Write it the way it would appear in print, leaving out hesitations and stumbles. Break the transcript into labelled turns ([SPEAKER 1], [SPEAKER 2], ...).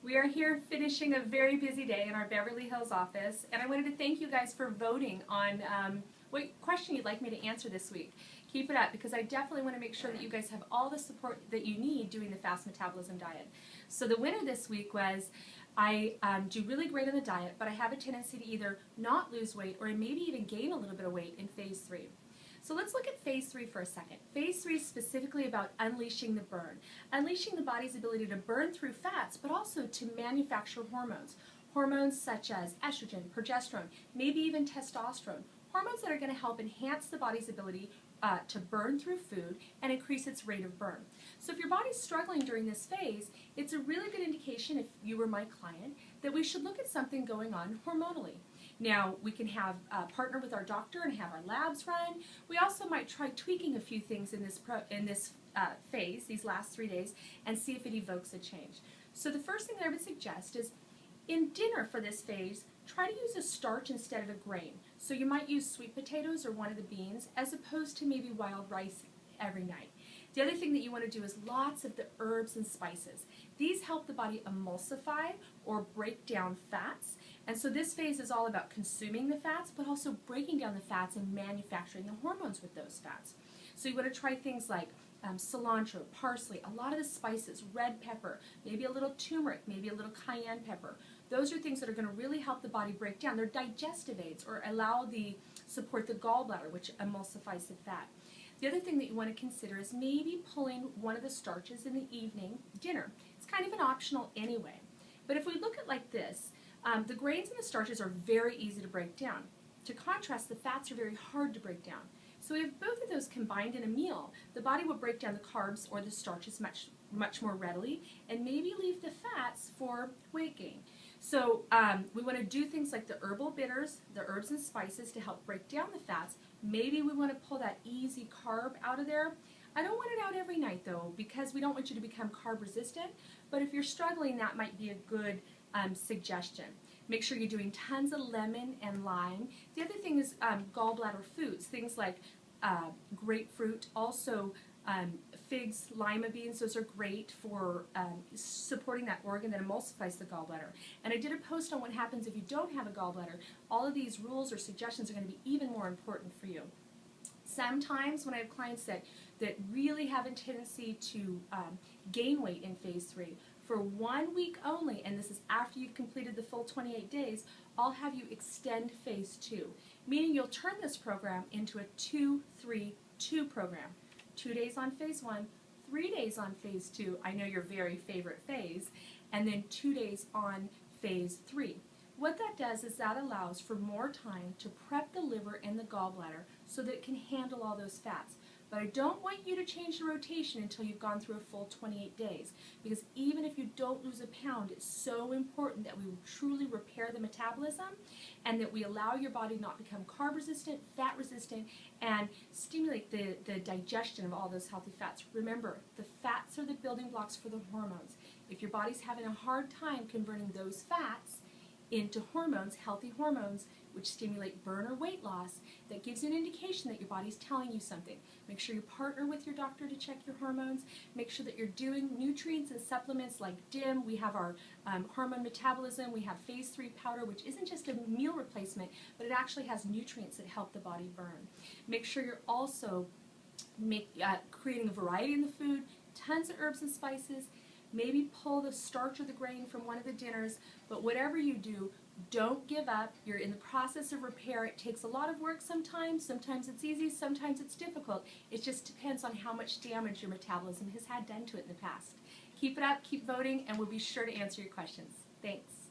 [SPEAKER 1] We are here finishing a very busy day in our Beverly Hills office, and I wanted to thank you guys for voting on what question you'd like me to answer this week. Keep it up, because I definitely want to make sure that you guys have all the support that you need doing the Fast Metabolism Diet. So the winner this week was, I do really great on the diet, but I have a tendency to either not lose weight or maybe even gain a little bit of weight in phase 3. So let's look at phase 3 for a second. Phase 3 is specifically about unleashing the burn. Unleashing the body's ability to burn through fats, but also to manufacture hormones. Hormones such as estrogen, progesterone, maybe even testosterone. Hormones that are going to help enhance the body's ability to burn through food and increase its rate of burn. So if your body's struggling during this phase, it's a really good indication, if you were my client, that we should look at something going on hormonally. Now, we can have partner with our doctor and have our labs run. We also might try tweaking a few things in this phase, these last 3 days, and see if it evokes a change. So the first thing that I would suggest is, in dinner for this phase, try to use a starch instead of a grain. So you might use sweet potatoes or one of the beans, as opposed to maybe wild rice every night. The other thing that you want to do is lots of the herbs and spices. These help the body emulsify or break down fats. And so this phase is all about consuming the fats, but also breaking down the fats and manufacturing the hormones with those fats. So you want to try things like cilantro, parsley, a lot of the spices, red pepper, maybe a little turmeric, maybe a little cayenne pepper. Those are things that are going to really help the body break down. They're digestive aids, or support the gallbladder, which emulsifies the fat. The other thing that you want to consider is maybe pulling one of the starches in the evening dinner. It's kind of an optional anyway. But if we look at like this, the grains and the starches are very easy to break down. To contrast, the fats are very hard to break down. So if both of those combined in a meal, the body will break down the carbs or the starches much more readily, and maybe leave the fats for weight gain. So we want to do things like the herbal bitters, the herbs and spices to help break down the fats. Maybe we want to pull that easy carb out of there. I don't want it out every night though, because we don't want you to become carb resistant, but if you're struggling, that might be a good suggestion. Make sure you're doing tons of lemon and lime. The other thing is gallbladder foods, things like grapefruit, also figs, lima beans. Those are great for supporting that organ that emulsifies the gallbladder. And I did a post on what happens if you don't have a gallbladder. All of these rules or suggestions are going to be even more important for you. Sometimes when I have clients that really have a tendency to gain weight in phase 3, for 1 week only, and this is after you've completed the full 28 days, I'll have you extend phase 2, meaning you'll turn this program into a 2-3-2 program. 2 days on phase 1, 3 days on phase 2, I know your very favorite phase, and then 2 days on phase 3. What that does is that allows for more time to prep the liver and the gallbladder so that it can handle all those fats. But I don't want you to change the rotation until you've gone through a full 28 days, because even if you don't lose a pound, it's so important that we truly repair the metabolism and that we allow your body not to become carb resistant, fat resistant, and stimulate the digestion of all those healthy fats. Remember, the fats are the building blocks for the hormones. If your body's having a hard time converting those fats into hormones, healthy hormones, which stimulate burn or weight loss, that gives you an indication that your body's telling you something. Make sure you partner with your doctor to check your hormones. Make sure that you're doing nutrients and supplements like DIM. We have our hormone metabolism. We have phase 3 powder, which isn't just a meal replacement, but it actually has nutrients that help the body burn. Make sure you're also creating a variety in the food, tons of herbs and spices. Maybe pull the starch or the grain from one of the dinners, but whatever you do, don't give up. You're in the process of repair. It takes a lot of work sometimes. Sometimes it's easy, sometimes it's difficult. It just depends on how much damage your metabolism has had done to it in the past. Keep it up, keep voting, and we'll be sure to answer your questions. Thanks.